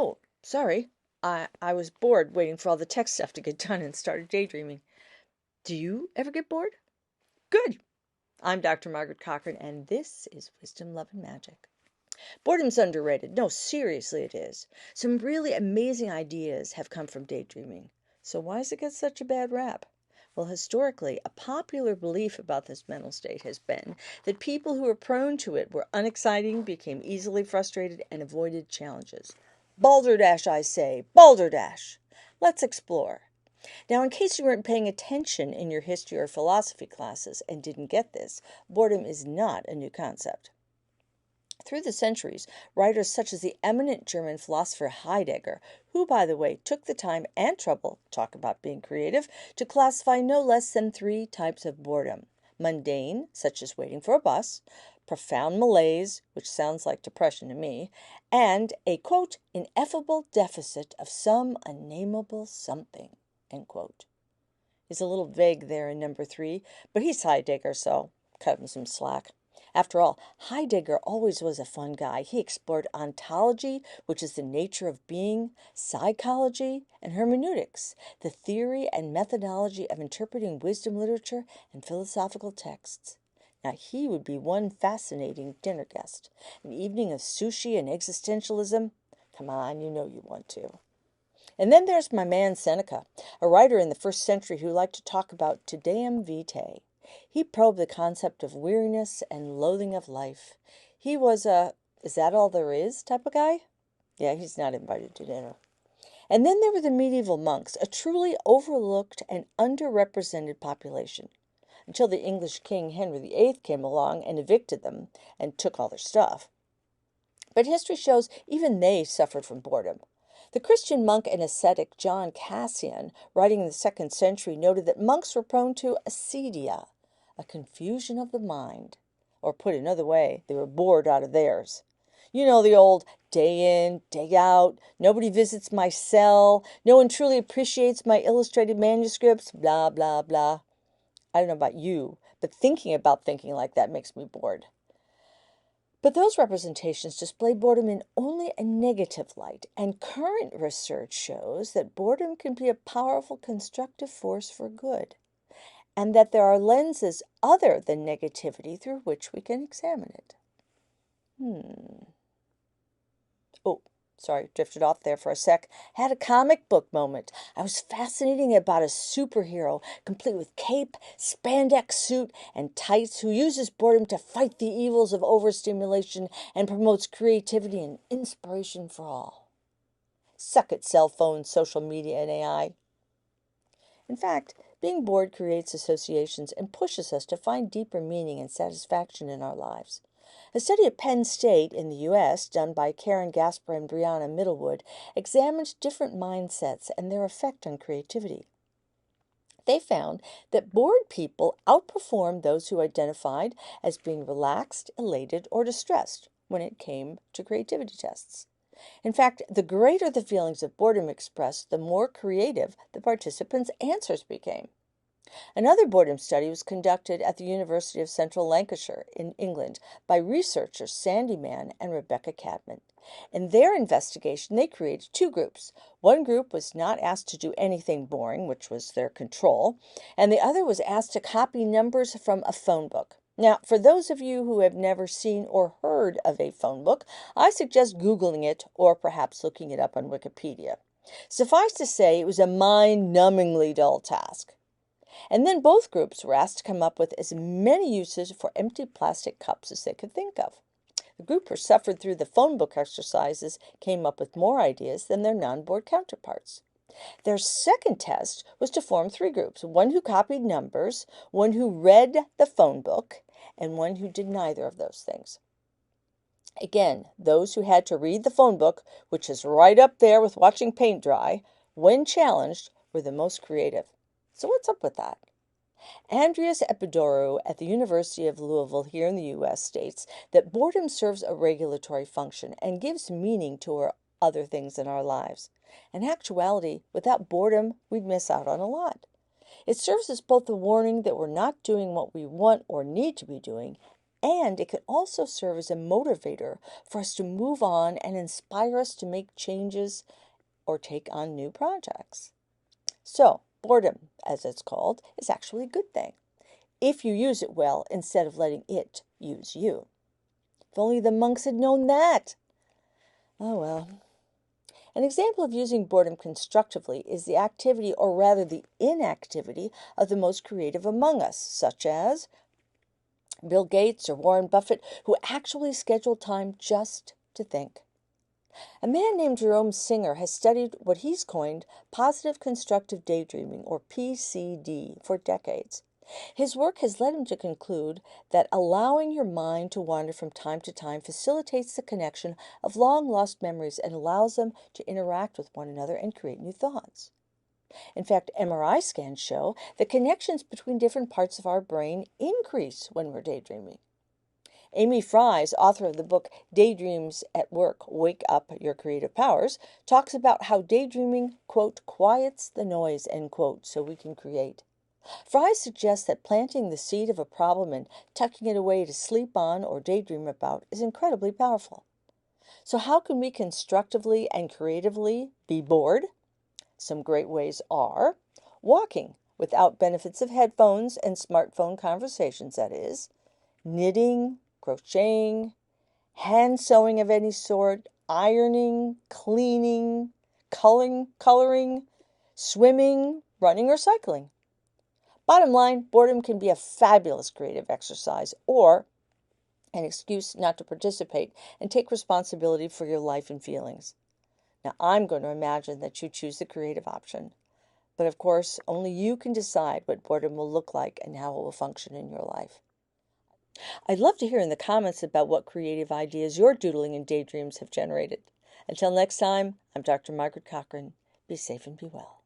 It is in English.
Oh, sorry. I was bored waiting for all the tech stuff to get done and started daydreaming. Do you ever get bored? Good. I'm Dr. Margaret Cochran, and this is Wisdom, Love, and Magic. Boredom's underrated. No, seriously, it is. Some really amazing ideas have come from daydreaming. So why does it get such a bad rap? Well, historically, a popular belief about this mental state has been that people who were prone to it were unexciting, became easily frustrated, and avoided challenges. Balderdash, I say, balderdash. Let's explore. Now, in case you weren't paying attention in your history or philosophy classes and didn't get this, boredom is not a new concept. Through the centuries, writers such as the eminent German philosopher Heidegger, who, by the way, took the time and trouble, talk about being creative, to classify no less than 3 types of boredom: mundane, such as waiting for a bus; profound malaise, which sounds like depression to me; and a, quote, ineffable deficit of some unnameable something, end quote. He's a little vague there in number 3, but he's Heidegger, so cut him some slack. After all, Heidegger always was a fun guy. He explored ontology, which is the nature of being, psychology, and hermeneutics, the theory and methodology of interpreting wisdom literature and philosophical texts. Now, he would be one fascinating dinner guest. An evening of sushi and existentialism? Come on, you know you want to. And then there's my man Seneca, a writer in the 1st century who liked to talk about Te Deum Vitae. He probed the concept of weariness and loathing of life. He was a, is that all there is type of guy? Yeah, he's not invited to dinner. And then there were the medieval monks, a truly overlooked and underrepresented population, until the English king Henry VIII came along and evicted them and took all their stuff. But history shows even they suffered from boredom. The Christian monk and ascetic John Cassian, writing in the 2nd century, noted that monks were prone to acedia, a confusion of the mind. Or put another way, they were bored out of theirs. You know the old day in, day out, nobody visits my cell, no one truly appreciates my illustrated manuscripts, blah, blah, blah. I don't know about you, but thinking like that makes me bored. But those representations display boredom in only a negative light, and current research shows that boredom can be a powerful constructive force for good, and that there are lenses other than negativity through which we can examine it. Oh, sorry, drifted off there for a sec. Had a comic book moment. I was fascinating about a superhero, complete with cape, spandex suit, and tights, who uses boredom to fight the evils of overstimulation and promotes creativity and inspiration for all. Suck it, cell phones, social media, and AI. In fact, being bored creates associations and pushes us to find deeper meaning and satisfaction in our lives. A study at Penn State in the U.S., done by Karen Gasper and Brianna Middlewood, examined different mindsets and their effect on creativity. They found that bored people outperformed those who identified as being relaxed, elated, or distressed when it came to creativity tests. In fact, the greater the feelings of boredom expressed, the more creative the participants' answers became. Another boredom study was conducted at the University of Central Lancashire in England by researchers Sandy Mann and Rebecca Cadman. In their investigation, they created 2 groups. One group was not asked to do anything boring, which was their control, and the other was asked to copy numbers from a phone book. Now, for those of you who have never seen or heard of a phone book, I suggest Googling it or perhaps looking it up on Wikipedia. Suffice to say, it was a mind-numbingly dull task. And then both groups were asked to come up with as many uses for empty plastic cups as they could think of. The group who suffered through the phone book exercises came up with more ideas than their non-board counterparts. Their second test was to form 3 groups: one who copied numbers, one who read the phone book, and one who did neither of those things. Again, those who had to read the phone book, which is right up there with watching paint dry, when challenged, were the most creative. So what's up with that? Andreas Epidorou at the University of Louisville here in the U.S. states that boredom serves a regulatory function and gives meaning to our other things in our lives. In actuality, without boredom, we'd miss out on a lot. It serves as both a warning that we're not doing what we want or need to be doing, And it can also serve as a motivator for us to move on and inspire us to make changes or take on new projects. So, boredom, as it's called, is actually a good thing if you use it well instead of letting it use you. If only the monks had known that. Oh well. An example of using boredom constructively is the activity, or rather the inactivity, of the most creative among us, such as Bill Gates or Warren Buffett, who actually schedule time just to think. A man named Jerome Singer has studied what he's coined positive constructive daydreaming, or PCD, for decades. His work has led him to conclude that allowing your mind to wander from time to time facilitates the connection of long-lost memories and allows them to interact with one another and create new thoughts. In fact, MRI scans show that connections between different parts of our brain increase when we're daydreaming. Amy Fries, author of the book Daydreams at Work, Wake Up Your Creative Powers, talks about how daydreaming, quote, quiets the noise, end quote, so we can create. Fries suggests that planting the seed of a problem and tucking it away to sleep on or daydream about is incredibly powerful. So how can we constructively and creatively be bored? Some great ways are walking without benefits of headphones and smartphone conversations, that is, knitting, crocheting, hand sewing of any sort, ironing, cleaning, coloring, swimming, running, or cycling. Bottom line, boredom can be a fabulous creative exercise or an excuse not to participate and take responsibility for your life and feelings. Now, I'm going to imagine that you choose the creative option, but of course, only you can decide what boredom will look like and how it will function in your life. I'd love to hear in the comments about what creative ideas your doodling and daydreams have generated. Until next time, I'm Dr. Margaret Cochran. Be safe and be well.